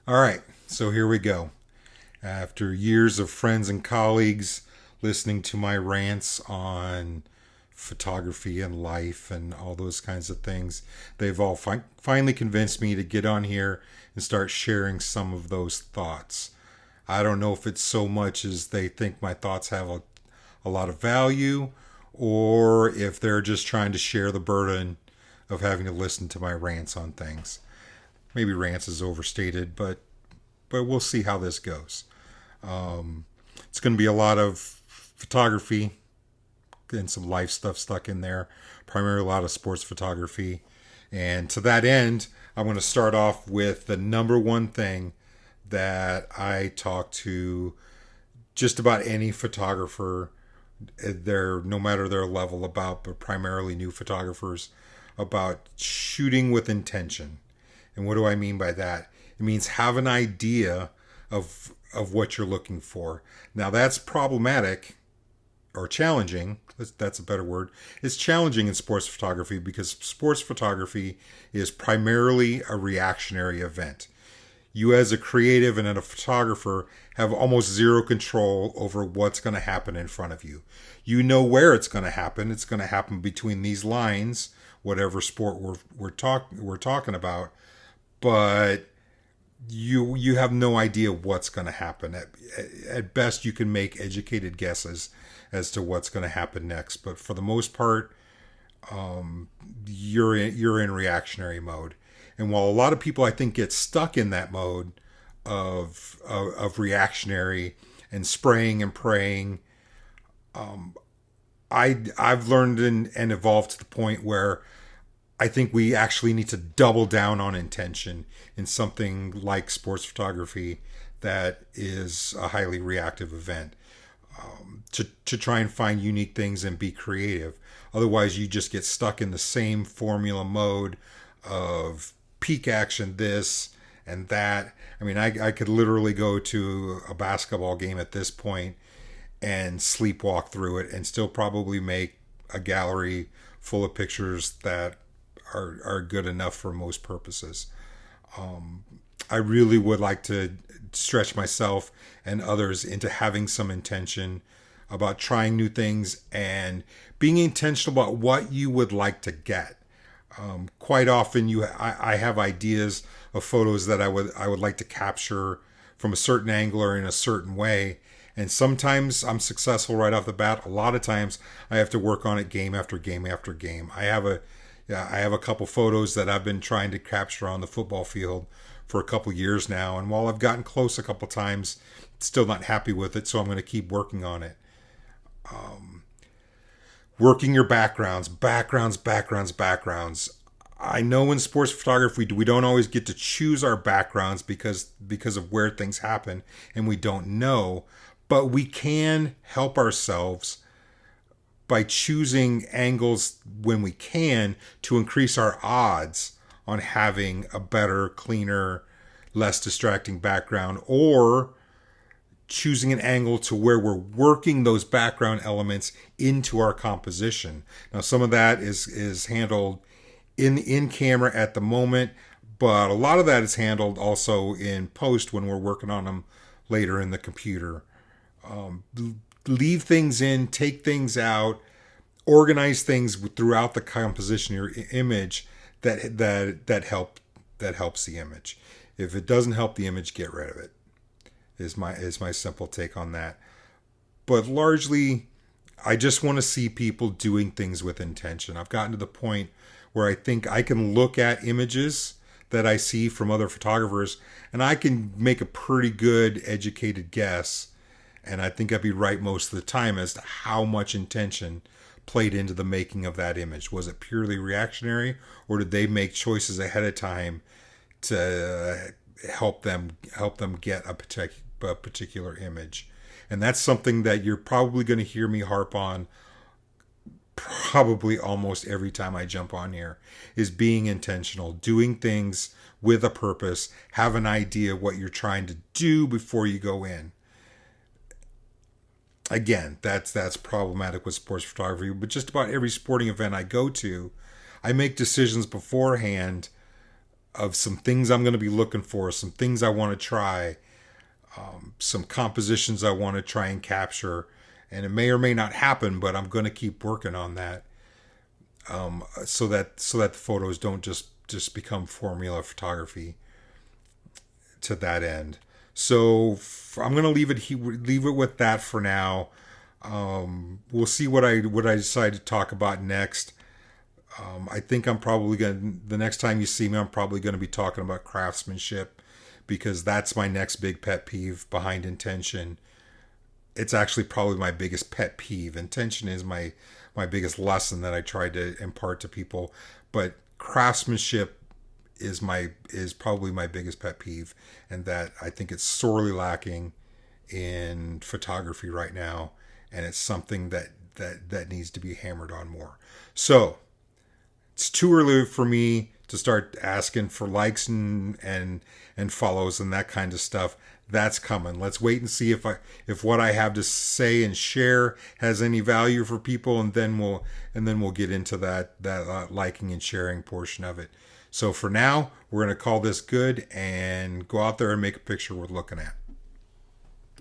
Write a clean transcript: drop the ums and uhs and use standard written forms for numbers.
All right, so here we go. After years of friends and colleagues listening to my rants on photography and life and all those kinds of things, they've all finally convinced me to get on here and start sharing some of those thoughts. I don't know if it's so much as they think my thoughts have a lot of value, or if they're just trying to share the burden of having to listen to my rants on things. Maybe rants is overstated, but we'll see how this goes. It's going to be a lot of photography and some life stuff stuck in there, primarily a lot of sports photography. And to that end, I'm going to start off with the number one thing that I talk to just about any photographer, no matter their level about, but primarily new photographers, about shooting with intention. And what do I mean by that? It means have an idea of what you're looking for. Now that's problematic or challenging. That's a better word. It's challenging in sports photography because sports photography is primarily a reactionary event. You as a creative and a photographer have almost zero control over what's going to happen in front of you. You know where it's going to happen. It's going to happen between these lines, whatever sport we're talking about, but you have no idea what's going to happen. At best, you can make educated guesses as to what's going to happen next, but for the most part, you're in reactionary mode. And while a lot of people I think get stuck in that mode of reactionary and spraying and praying, I've learned and evolved to the point where I think we actually need to double down on intention in something like sports photography that is a highly reactive event, to try and find unique things and be creative. Otherwise, you just get stuck in the same formula mode of peak action, this and that. I mean, I could literally go to a basketball game at this point and sleepwalk through it and still probably make a gallery full of pictures that are good enough for most purposes. I really would like to stretch myself and others into having some intention about trying new things and being intentional about what you would like to get. Quite often, I have ideas of photos that I would like to capture from a certain angle or in a certain way, and sometimes I'm successful right off the bat. A lot of times, I have to work on it game after game after game. I have a couple photos that I've been trying to capture on the football field for a couple years now, and while I've gotten close a couple times, still not happy with it, so I'm going to keep working on it. Working your backgrounds. I know in sports photography we don't always get to choose our backgrounds because of where things happen and we don't know, but we can help ourselves by choosing angles when we can to increase our odds on having a better, cleaner, less distracting background, or choosing an angle to where we're working those background elements into our composition. Now, some of that is handled in camera at the moment, but a lot of that is handled also in post when we're working on them later in the computer. Leave things in, take things out, organize things throughout the composition of your image that helps the image. If it doesn't help the image, get rid of it. Is my simple take on that. But largely, I just want to see people doing things with intention. I've gotten to the point where I think I can look at images that I see from other photographers and I can make a pretty good educated guess, and I think I'd be right most of the time as to how much intention played into the making of that image. Was it purely reactionary, or did they make choices ahead of time to help them get a particular image? And that's something that you're probably going to hear me harp on probably almost every time I jump on here, is being intentional, doing things with a purpose, have an idea what you're trying to do before you go in. Again, that's problematic with sports photography, but just about every sporting event I go to, I make decisions beforehand of some things I'm going to be looking for, some things I want to try, some compositions I want to try and capture. And it may or may not happen, but I'm going to keep working on that, so that the photos don't just become formula photography to that end. So I'm going to leave it with that for now. We'll see what I decide to talk about next. I think I'm probably the next time you see me, I'm probably going to be talking about craftsmanship, because that's my next big pet peeve behind intention. It's actually probably my biggest pet peeve. Intention is my biggest lesson that I tried to impart to people, but craftsmanship is probably my biggest pet peeve, and that I think it's sorely lacking in photography right now, and it's something that needs to be hammered on more. So it's too early for me to start asking for likes and follows and that kind of stuff. That's coming. Let's wait and see if what I have to say and share has any value for people, and then we'll get into that liking and sharing portion of it. So for now, we're going to call this good and go out there and make a picture worth looking at.